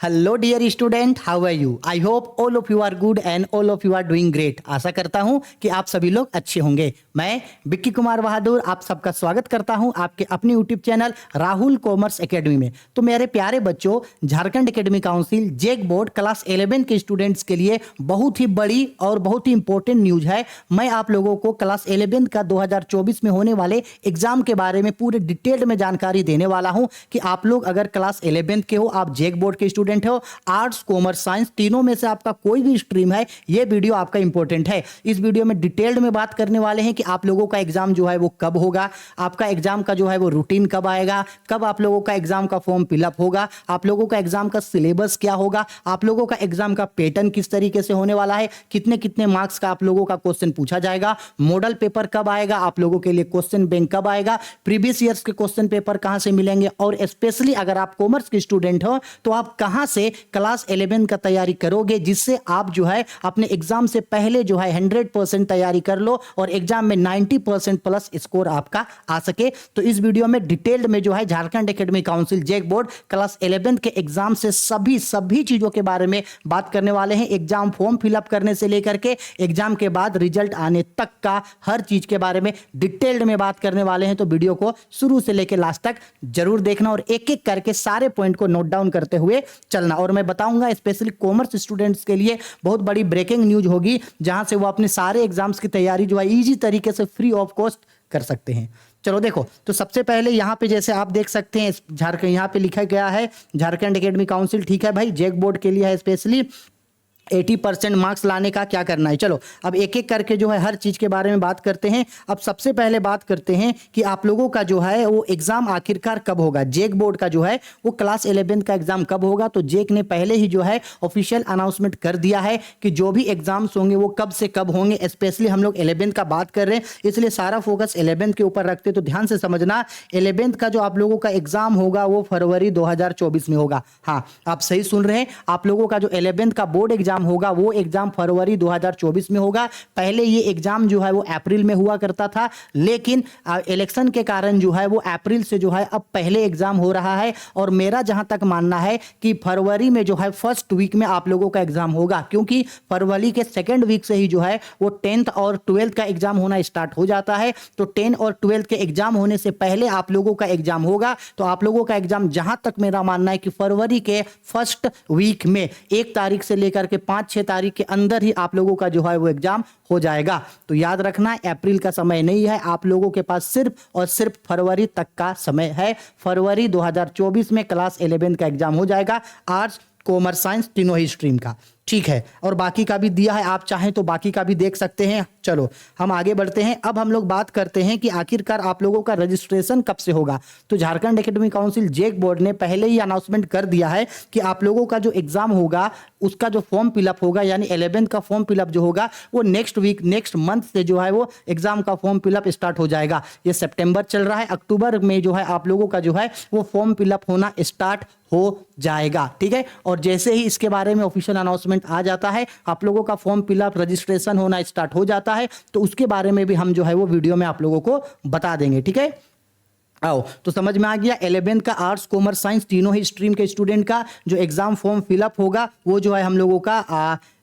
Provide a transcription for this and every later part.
Hello dear student, how are you? I hope all of you are good and all of you are doing great. आशा करता हूं कि आप सभी लोग अच्छे होंगे। मैं विक्की कुमार बहादुर आप सबका स्वागत करता हूं आपके अपने YouTube channel Rahul commerce academy में। तो मेरे प्यारे बच्चों, झारखंड एकेडमी काउंसिल जेक बोर्ड क्लास 11 के स्टूडेंट्स के लिए बहुत ही बड़ी और बहुत ही इंपॉर्टेंट न्यूज है। मैं आप लोगों को क्लास 11 का 2024 में होने वाले एग्जाम के बारे में पूरे डिटेल्ड में जानकारी देने वाला हूं कि आप लोग अगर क्लास 11 के हो, आप जेक बोर्ड के स्टूडेंट हो, आर्ट्स कॉमर्स साइंस तीनों में से आपका कोई भी स्ट्रीम है, ये वीडियो आपका इंपॉर्टेंट है। इस वीडियो में डिटेल्ड में बात करने वाले हैं कि आप लोगों का एग्जाम जो है वो कब होगा, आपका एग्जाम का जो है वो रूटीन कब आएगा, कब आप लोगों का एग्जाम का फॉर्म फिलअप होगा, आप लोगों का एग्जाम का सिलेबस क्या होगा, आप लोगों का एग्जाम का पैटर्न किस तरीके से होने वाला है, कितने कितने मार्क्स का आप लोगों का क्वेश्चन पूछा जाएगा, मॉडल पेपर कब आएगा, आप लोगों के लिए क्वेश्चन बैंक कब आएगा, प्रीवियस ईयर्स के क्वेश्चन पेपर कहां से मिलेंगे, और स्पेशली अगर आप कॉमर्स के स्टूडेंट हो तो आप कहां से क्लास 11 का तैयारी करोगे, जिससे आप जो है अपने एग्जाम से पहले जो है 100% तैयारी कर लो और एग्जाम में 90% प्लस स्कोर आपका आ सके। तो इस वीडियो में डिटेल्ड में जो है झारखंड एकेडमी काउंसिल जेक बोर्ड क्लास 11 के एग्जाम से सभी चीजों के बारे में बात करने वाले हैं। एग्जाम फॉर्म फिलअप करने से लेकर के एग्जाम के बाद रिजल्ट आने तक का हर चीज के बारे में डिटेल्ड में बात करने वाले हैं। तो वीडियो को शुरू से लेकर लास्ट तक जरूर देखना और एक एक करके सारे पॉइंट को नोट डाउन करते हुए चलना। और मैं बताऊंगा स्पेशली कॉमर्स स्टूडेंट्स के लिए बहुत बड़ी ब्रेकिंग न्यूज होगी, जहां से वो अपने सारे एग्जाम्स की तैयारी जो है इजी तरीके से फ्री ऑफ कॉस्ट कर सकते हैं। चलो देखो, तो सबसे पहले यहाँ पे जैसे आप देख सकते हैं झारखंड, यहाँ पे लिखा गया है झारखंड एकेडमी काउंसिल, ठीक है भाई, जेक बोर्ड के लिए है स्पेशली 80% मार्क्स लाने का क्या करना है। चलो अब एक एक करके जो है हर चीज के बारे में बात करते हैं। अब सबसे पहले बात करते हैं कि आप लोगों का जो है वो एग्जाम आखिरकार कब होगा, जेक बोर्ड का जो है वो क्लास 11 का एग्जाम कब होगा। तो जेक ने पहले ही जो है ऑफिशियल अनाउंसमेंट कर दिया है कि जो भी एग्जाम्स होंगे वो कब से कब होंगे। स्पेशली हम लोग 11 का बात कर रहे हैं, इसलिए सारा फोकस 11 के ऊपर रखते। तो ध्यान से समझना, 11 का जो आप लोगों का एग्जाम होगा वो फरवरी 2024 में होगा। हाँ, आप सही सुन रहे हैं, आप लोगों का जो 11 का बोर्ड एग्जाम होगा वो एग्जाम फरवरी 2024 में होगा। पहले ये एग्जाम जो है वो अप्रैल में हुआ करता था, लेकिन इलेक्शन के कारण जो है वो अप्रैल से जो है अब पहले एग्जाम हो रहा है। और मेरा जहां तक मानना है कि फरवरी में जो है फर्स्ट वीक में आप लोगों का एग्जाम होगा, क्योंकि फरवरी के सेकेंड वीक से ही जो है वो 10th और 12th का एग्जाम होना स्टार्ट हो जाता है। तो 10 और 12th के एग्जाम होने से पहले आप लोगों का एग्जाम होगा। तो आप लोगों का एग्जाम जहां तक मेरा मानना है कि फरवरी के फर्स्ट वीक में 1 तारीख से लेकर के 5-6 तारीख के अंदर ही आप लोगों का जो है वो एग्जाम हो जाएगा। तो याद रखना, अप्रैल का समय नहीं है, आप लोगों के पास सिर्फ और सिर्फ फरवरी तक का समय है। फरवरी 2024 में क्लास 11 का एग्जाम हो जाएगा, आर्ट्स कॉमर्स साइंस तीनों ही स्ट्रीम का, ठीक है। और बाकी का भी दिया है, आप चाहें तो बाकी का भी देख सकते हैं। चलो हम आगे बढ़ते हैं। अब हम लोग बात करते हैं कि आखिरकार आप लोगों का रजिस्ट्रेशन कब से होगा। तो झारखंड एकेडमी काउंसिल जेक बोर्ड ने पहले ही अनाउंसमेंट कर दिया है कि आप लोगों का जो एग्जाम होगा उसका जो फॉर्म फिलअप होगा, यानी 11 का फॉर्म फिलअप जो होगा वो नेक्स्ट वीक, नेक्स्ट मंथ से जो है वो एग्जाम का फॉर्म फिलअप स्टार्ट हो जाएगा। ये सितंबर चल रहा है, अक्टूबर में जो है आप लोगों का जो है वो फॉर्म फिलअप होना स्टार्ट हो जाएगा, ठीक है। और जैसे ही इसके बारे में ऑफिशियल अनाउंसमेंट आ जाता है, आप लोगों का फॉर्म फिलअप रजिस्ट्रेशन होना स्टार्ट हो जाता है, तो उसके बारे में भी हम जो है वो वीडियो में आप लोगों को बता देंगे, ठीक है। आओ, तो समझ में आ गया, 11 का आर्ट्स कॉमर्स साइंस तीनों ही स्ट्रीम के स्टूडेंट का जो एग्जाम फॉर्म फिलअप होगा वो जो है हम लोगों का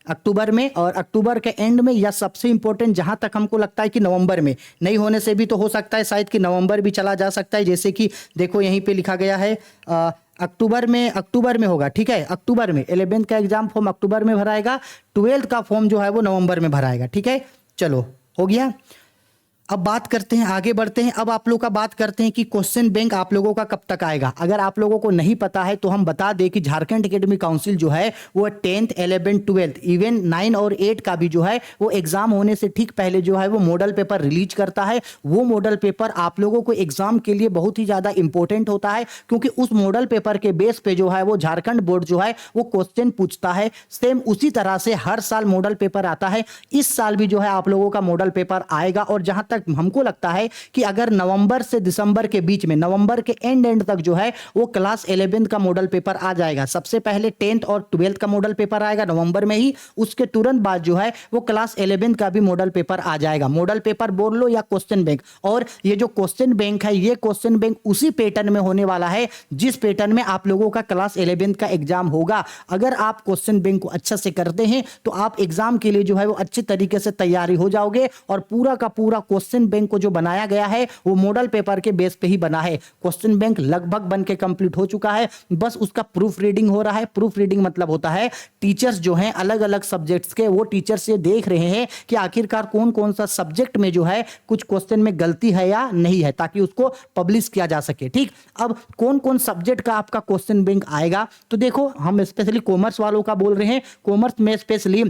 अक्टूबर में, और अक्टूबर के एंड में, या सबसे इंपॉर्टेंट जहां तक हमको लगता है कि नवंबर में, नहीं होने से भी तो हो सकता है शायद कि नवंबर भी चला जा सकता है। जैसे कि देखो यहीं पे लिखा गया है अक्टूबर में होगा, ठीक है। अक्टूबर में 11 का एग्जाम फॉर्म अक्टूबर में भराएगा, 12th का फॉर्म जो है वो नवंबर में भराएगा, ठीक है। चलो हो गया। अब बात करते हैं, आगे बढ़ते हैं। अब आप लोग का बात करते हैं कि क्वेश्चन बैंक आप लोगों का कब तक आएगा। अगर आप लोगों को नहीं पता है तो हम बता दें कि झारखंड एकेडमी काउंसिल जो है वो 10th 11 12th इवन 9 और 8 का भी जो है वो एग्जाम होने से ठीक पहले जो है वो मॉडल पेपर रिलीज करता है। वो मॉडल पेपर आप लोगों को एग्जाम के लिए बहुत ही ज्यादा इंपॉर्टेंट होता है, क्योंकि उस मॉडल पेपर के बेस पे जो है वो झारखंड बोर्ड जो है वो क्वेश्चन पूछता है। सेम उसी तरह से हर साल मॉडल पेपर आता है, इस साल भी जो है आप लोगों का मॉडल पेपर आएगा। और जहां तक तक हमको लगता है कि अगर नवंबर से दिसंबर के बीच में, नवंबर के एंड तक जो है वो क्लास 11 का मॉडल पेपर आ जाएगा। सबसे पहले 10th और 12th का मॉडल पेपर आएगा नवंबर में ही, उसके तुरंत बाद जो है वो क्लास 11 का भी मॉडल पेपर आ जाएगा। मॉडल पेपर बोल लो या क्वेश्चन बैंक, और ये जो क्वेश्चन बैंक है ये क्वेश्चन बैंक उसी पैटर्न में होने वाला है जिस पैटर्न में आप लोगों का क्लास 11 का एग्जाम होगा। अगर आप क्वेश्चन बैंक को अच्छा से करते हैं तो आप एग्जाम के लिए जो है वो अच्छे तरीके से तैयारी हो जाओगे, और पूरा का पूरा क्वेश्चन बैंक को जो बनाया गया है वो मॉडल पेपर के बेस पे ही बना है। क्वेश्चन बैंक लगभग बन के कंप्लीट हो चुका है, बस उसका प्रूफ रीडिंग हो रहा है। प्रूफ रीडिंग मतलब होता है टीचर्स जो हैं अलग अलग सब्जेक्ट्स के, वो टीचर्स ये देख रहे हैं कि आखिरकार कौन कौन सा सब्जेक्ट में जो है कुछ क्वेश्चन में गलती है या नहीं है, ताकि उसको पब्लिश किया जा सके। ठीक, अब कौन कौन सब्जेक्ट का आपका क्वेश्चन बैंक आएगा, तो देखो हम स्पेशली कॉमर्स वालों का बोल रहे हैं। कॉमर्स में स्पेशली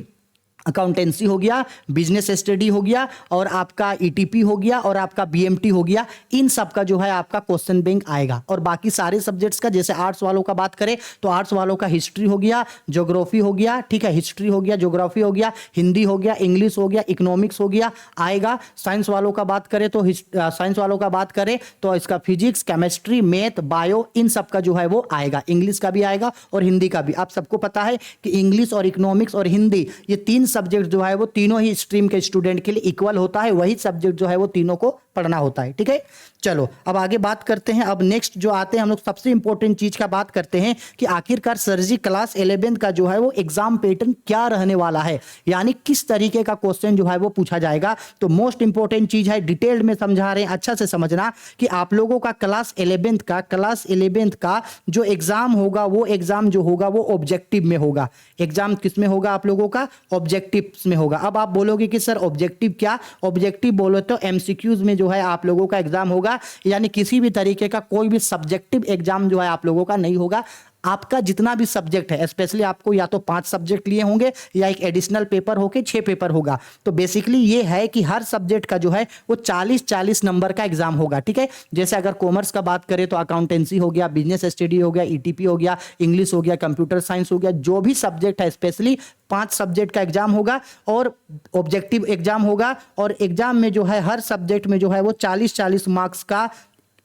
अकाउंटेंसी हो गया, बिजनेस स्टडी हो गया, और आपका ईटीपी हो गया, और आपका बीएमटी हो गया। इन सब का जो है आपका क्वेश्चन बैंक आएगा। और बाकी सारे सब्जेक्ट्स का, जैसे आर्ट्स वालों का बात करें तो आर्ट्स वालों का हिस्ट्री हो गया, ज्योग्राफी हो गया, ठीक है, हिस्ट्री हो गया, ज्योग्राफी हो गया, हिंदी हो गया, इंग्लिश हो गया, इकोनॉमिक्स हो गया, आएगा। साइंस वालों का बात करें तो साइंस वालों का बात करें तो इसका फिजिक्स, केमिस्ट्री, मैथ, बायो, इन सब का जो है वो आएगा। इंग्लिश का भी आएगा और हिंदी का भी। आप सबको पता है कि इंग्लिश और इकोनॉमिक्स और हिंदी, ये तीन सब्जेक्ट जो है वो तीनों ही स्ट्रीम के स्टूडेंट के लिए इक्वल होता है। वही सब्जेक्ट जो है वो तीनों को पढ़ना होता है। ठीक है, चलो अब आगे बात करते हैं। अब नेक्स्ट जो आते हैं हम लोग सबसे इंपॉर्टेंट चीज का बात करते हैं कि आखिरकार सर जी क्लास 11 का जो है वो एग्जाम पैटर्न क्या रहने वाला है, यानी किस तरीके का क्वेश्चन जो है वो पूछा जाएगा। तो मोस्ट इंपॉर्टेंट चीज है, डिटेल में समझा रहे हैं, अच्छा से समझना कि आप लोगों का क्लास 11th का जो एग्जाम होगा वो एग्जाम जो होगा वो ऑब्जेक्टिव में होगा। एग्जाम किस में होगा आप लोगों का? ऑब्जेक्टिव में होगा। अब आप बोलोगे कि सर ऑब्जेक्टिव क्या? ऑब्जेक्टिव बोलो तो एमसीक्यूज में जो है आप लोगों का एग्जाम होगा, यानी किसी भी तरीके का कोई भी सब्जेक्टिव एग्जाम जो है आप लोगों का नहीं होगा। आपका जितना भी सब्जेक्ट है, स्पेशली आपको या तो 5 सब्जेक्ट लिए होंगे या एक एडिशनल पेपर होके 6 पेपर होगा। तो बेसिकली ये है कि हर सब्जेक्ट का जो है वो 40-40 नंबर का एग्जाम होगा। ठीक है, जैसे अगर कॉमर्स का बात करें तो अकाउंटेंसी हो गया, बिजनेस स्टडी हो गया, ईटीपी हो गया, इंग्लिश हो गया, कंप्यूटर साइंस हो गया, जो भी सब्जेक्ट है स्पेशली 5 सब्जेक्ट का एग्जाम होगा और ऑब्जेक्टिव एग्जाम होगा। और एग्जाम में जो है हर सब्जेक्ट में जो है वो 40-40 मार्क्स का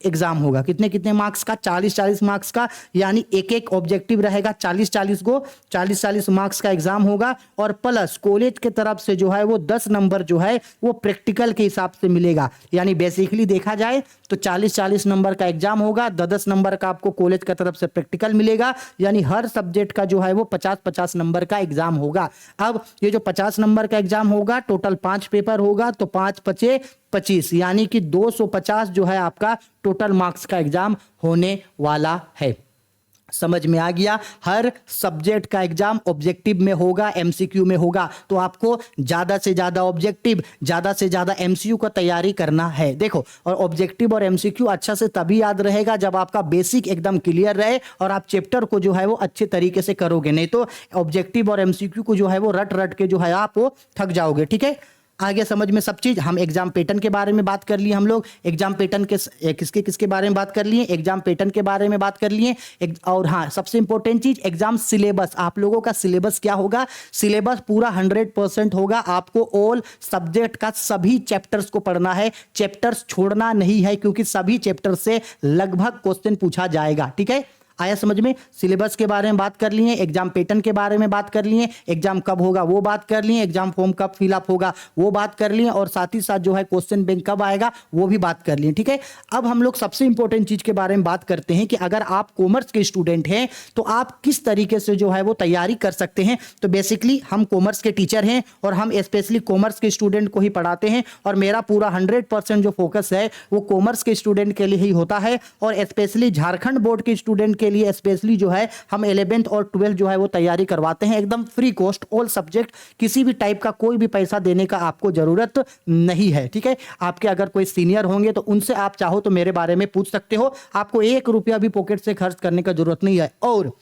एग्जाम होगा। कितने कितने मार्क्स का? 40-40 मार्क्स का, यानी एक एक ऑब्जेक्टिव रहेगा 40-40 को, 40-40 मार्क्स का एग्जाम होगा। और प्लस कॉलेज के तरफ से जो है वो 10 नंबर जो है वो प्रैक्टिकल के हिसाब से मिलेगा। यानी बेसिकली देखा जाए तो 40-40 नंबर का एग्जाम होगा, 10-10 नंबर का आपको कॉलेज की तरफ से प्रैक्टिकल मिलेगा, यानी हर सब्जेक्ट का जो है वो 50-50 नंबर का एग्जाम होगा। अब ये जो 50 नंबर का एग्जाम होगा, टोटल 5 पेपर होगा, तो 5×5=25, यानी कि 250 जो है आपका टोटल मार्क्स का एग्जाम होने वाला है। समझ में आ गया? हर सब्जेक्ट का एग्जाम ऑब्जेक्टिव में होगा, एमसीक्यू में होगा। तो आपको ज्यादा से ज्यादा ऑब्जेक्टिव, ज्यादा से ज्यादा एमसीक्यू का तैयारी करना है। देखो, और ऑब्जेक्टिव और एमसीक्यू अच्छा से तभी याद रहेगा जब आपका बेसिक एकदम क्लियर रहे और आप चैप्टर को जो है वो अच्छे तरीके से करोगे। नहीं तो ऑब्जेक्टिव और एमसीक्यू को जो है वो रट रट के जो है आप वो थक जाओगे। ठीक है, आगे समझ में सब चीज। हम एग्जाम पैटर्न के बारे में बात कर लिए, हम लोग एग्जाम पैटर्न के किसके किसके बारे में बात कर लिए, एग्जाम पैटर्न के बारे में बात कर लिए। और हाँ, सबसे इंपॉर्टेंट चीज एग्जाम सिलेबस। आप लोगों का सिलेबस क्या होगा? सिलेबस पूरा 100% होगा। आपको ऑल सब्जेक्ट का सभी चैप्टर्स को पढ़ना है, चैप्टर्स छोड़ना नहीं है, क्योंकि सभी चैप्टर से लगभग क्वेश्चन पूछा जाएगा। ठीक है, आया समझ में? सिलेबस के बारे में बात कर लिए, एग्जाम पैटर्न के बारे में बात कर लिए, एग्जाम कब होगा वो बात कर लिए, एग्जाम फॉर्म कब फिलअप होगा वो बात कर लिए, और साथ ही साथ जो है क्वेश्चन बैंक कब आएगा वो भी बात कर लिए। ठीक है, अब हम लोग सबसे इंपॉर्टेंट चीज के बारे में बात करते हैं कि अगर आप कॉमर्स के स्टूडेंट हैं तो आप किस तरीके से जो है वो तैयारी कर सकते हैं। तो बेसिकली हम कॉमर्स के टीचर हैं और हम स्पेशली कॉमर्स के स्टूडेंट को ही पढ़ाते हैं, और मेरा पूरा 100% जो फोकस है वो कॉमर्स के स्टूडेंट के लिए ही होता है। और स्पेशली झारखंड बोर्ड के स्टूडेंट के लिए स्पेशली जो है हम 11th और 12th जो है वो तैयारी करवाते हैं, एकदम फ्री कॉस्ट, ऑल सब्जेक्ट, किसी भी टाइप का कोई भी पैसा देने का आपको जरूरत नहीं है। ठीक है, आपके अगर कोई सीनियर होंगे तो उनसे आप चाहो तो मेरे बारे में पूछ सकते हो, आपको 1 रुपया भी पॉकेट से खर्च करने का जरूरत नहीं है। और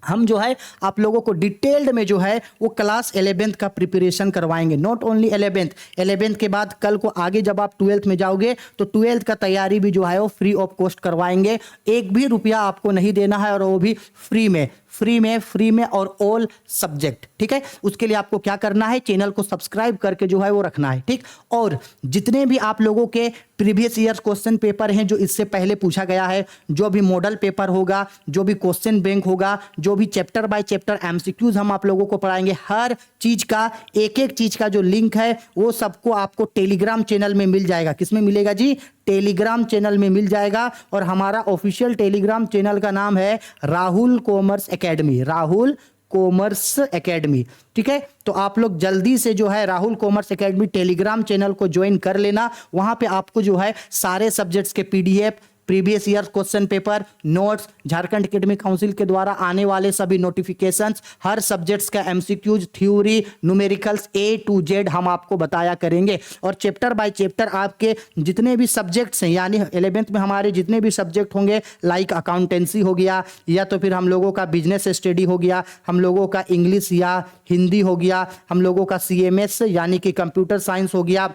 हम जो है आप लोगों को डिटेल्ड में जो है वो क्लास 11th का प्रिपरेशन करवाएंगे। नॉट ओनली 11th के बाद कल को आगे जब आप 12th में जाओगे तो 12th का तैयारी भी जो है वो फ्री ऑफ कॉस्ट करवाएंगे। 1 भी रुपया आपको नहीं देना है, और वो भी फ्री में। फ्री में और ऑल सब्जेक्ट। ठीक है, उसके लिए आपको क्या करना है, चैनल को सब्सक्राइब करके जो है वो रखना है। ठीक, और जितने भी आप लोगों के प्रीवियस ईयर क्वेश्चन पेपर हैं जो इससे पहले पूछा गया है, जो भी मॉडल पेपर होगा, जो भी क्वेश्चन बैंक होगा, जो भी चैप्टर बाय चैप्टर एमसीक्यूज हम आप लोगों को पढ़ाएंगे, हर चीज का एक एक चीज का जो लिंक है वो सबको आपको टेलीग्राम चैनल में मिल जाएगा। किसमें मिलेगा जी, टेलीग्राम चैनल में मिल जाएगा। और हमारा ऑफिशियल टेलीग्राम चैनल का नाम है Rahul commerce academy, Rahul commerce academy. ठीक है, तो आप लोग जल्दी से जो है Rahul commerce academy Telegram channel को ज्वाइन कर लेना। वहां पे आपको जो है सारे सब्जेक्ट्स के PDF, previous year question paper, notes, Jharkhand academic council के द्वारा आने वाले सभी नोटिफिकेशंस, हर सब्जेक्ट्स का MCQs, theory, numericals A to Z हम आपको बताया करेंगे। और चैप्टर बाय चैप्टर आपके जितने भी सब्जेक्ट्स हैं, यानी 11th में हमारे जितने भी सब्जेक्ट होंगे, लाइक अकाउंटेंसी हो गया, या तो फिर हम लोगों का बिजनेस स्टडी हो गया, हम लोगों का इंग्लिश या हिंदी हो गया, हम लोगों का CMS यानी कि कंप्यूटर साइंस हो गया,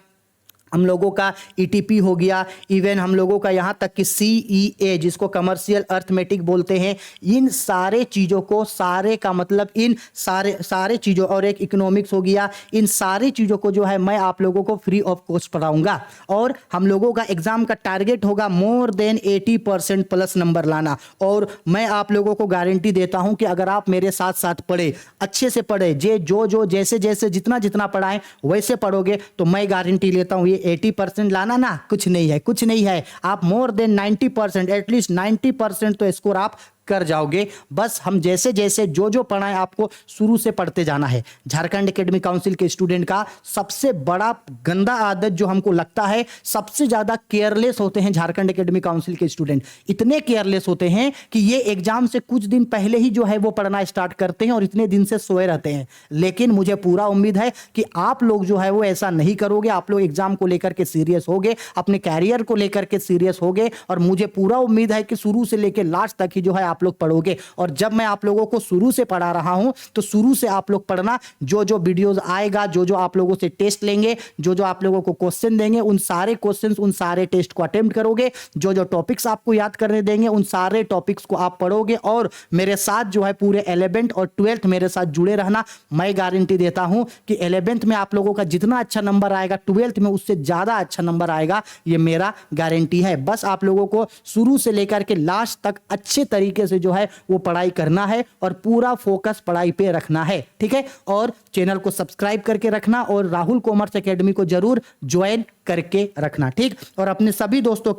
हम लोगों का ETP हो गया, इवन हम लोगों का यहाँ तक कि CEA जिसको कमर्शियल अर्थमेटिक बोलते हैं, इन सारे चीज़ों को, सारे का मतलब इन सारे चीज़ों, और एक इकोनॉमिक्स हो गया, इन सारी चीज़ों को जो है मैं आप लोगों को फ्री ऑफ कॉस्ट पढ़ाऊंगा। और हम लोगों का एग्जाम का टारगेट होगा मोर देन 80% प्लस नंबर लाना। और मैं आप लोगों को गारंटी देता हूं कि अगर आप मेरे साथ साथ पढ़े, अच्छे से पढ़े, जो जैसे जितना पढ़ाएं वैसे पढ़ोगे, तो मैं गारंटी लेता हूं 80% लाना ना कुछ नहीं है। आप मोर देन 90%, एटलीस्ट 90% तो स्कोर आप कर जाओगे। बस हम जैसे जो पढ़ाएं आपको शुरू से पढ़ते जाना है। झारखंड एकेडमिक काउंसिल के स्टूडेंट का सबसे बड़ा गंदा आदत जो हमको लगता है, सबसे ज्यादा केयरलेस होते हैं झारखंड एकेडमिक काउंसिल के स्टूडेंट। इतने केयरलेस होते हैं कि ये एग्जाम से कुछ दिन पहले ही जो है वो पढ़ना स्टार्ट करते हैं और इतने दिन से सोए रहते हैं। लेकिन मुझे पूरा उम्मीद है कि आप लोग जो है वो ऐसा नहीं करोगे। आप लोग एग्जाम को लेकर के सीरियस होगे, अपने कैरियर को लेकर के सीरियस होगे, और मुझे पूरा उम्मीद है कि शुरू से लेकर लास्ट तक ही जो है आप लोग पढ़ोगे। और जब मैं आप लोगों को शुरू से पढ़ा रहा हूं तो शुरू से आप लोग पढ़ना। जो वीडियोस आएगा, जो आप लोगों से टेस्ट लेंगे, जो आप लोगों को क्वेश्चन देंगे, उन सारे क्वेश्चंस, उन सारे टेस्ट को अटेम्प्ट करोगे। जो टॉपिक्स आपको याद करने देंगे, उन सारे टॉपिक्स को आप पढ़ोगे। और मेरे साथ जो है पूरे 11th और 12th मेरे साथ जुड़े रहना। मैं गारंटी देता हूं कि 11th में आप लोगों का जितना अच्छा नंबर आएगा, 12th में उससे ज्यादा अच्छा नंबर आएगा। ये मेरा गारंटी है। बस आप लोगों को शुरू से लेकर के लास्ट तक अच्छे तरीके से जो है वो पढ़ाई करना है और पूरा फोकस पढ़ाई पे रखना है। ठीक है, और चैनल को सब्सक्राइब करके रखना और राहुल कॉमर्स एकेडमी को जरूर ज्वाइन करके रखना। ठीक, और अपने सभी दोस्तों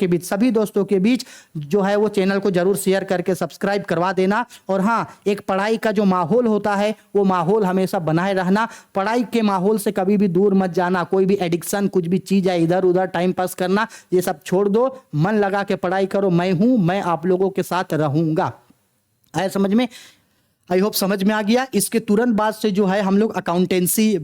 के बीच जो है वो चैनल को जरूर शेयर करके सब्सक्राइब करवा देना। और हाँ, एक पढ़ाई का जो माहौल होता है वो माहौल हमेशा बनाए रहना। पढ़ाई के माहौल से कभी भी दूर मत जाना। कोई भी एडिक्शन, कुछ भी चीज है इधर उधर टाइम पास करना, ये सब छोड़ दो। मन लगा के पढ़ाई करो। मैं आप लोगों के साथ रहूंगा। आया समझ में? आई होप समझ में आ गया। इसके तुरंत बाद से जो है हम लोग अकाउंटेंसी,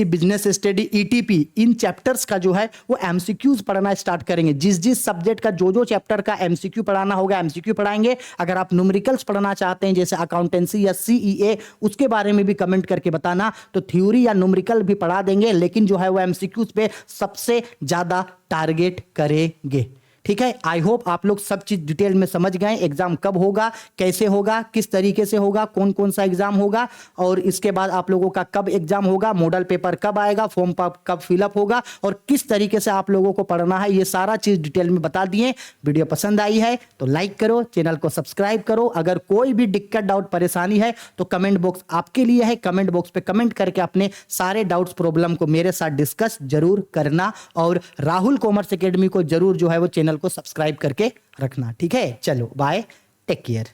बिजनेस स्टडी, ETP, इन चैप्टर्स का जो है वो MCQs पढ़ना स्टार्ट करेंगे। जिस सब्जेक्ट का जो चैप्टर का MCQ पढ़ाना होगा, MCQ पढ़ाएंगे। अगर आप न्यूमेरिकल्स पढ़ना चाहते हैं जैसे अकाउंटेंसी या CEA, उसके बारे में भी कमेंट करके बताना, तो थ्योरी या न्यूमेरिकल भी पढ़ा देंगे। लेकिन जो है वो MCQs पे सबसे ज्यादा टारगेट करेंगे। ठीक है, आई होप आप लोग सब चीज डिटेल में समझ गए। एग्जाम कब होगा, कैसे होगा, किस तरीके से होगा, कौन कौन सा एग्जाम होगा, और इसके बाद आप लोगों का कब एग्जाम होगा, मॉडल पेपर कब आएगा, फॉर्म कब फिलअप होगा, और किस तरीके से आप लोगों को पढ़ना है, ये सारा चीज डिटेल में बता दिए। वीडियो पसंद आई है तो लाइक करो, चैनल को सब्सक्राइब करो। अगर कोई भी दिक्कत, डाउट, परेशानी है तो कमेंट बॉक्स आपके लिए है। कमेंट बॉक्स पे कमेंट करके अपने सारे डाउट्स, प्रॉब्लम को मेरे साथ डिस्कस जरूर करना। और राहुल कॉमर्स एकेडमी को जरूर जो है वो चैनल को सब्सक्राइब करके रखना। ठीक है, चलो बाय, टेक केयर।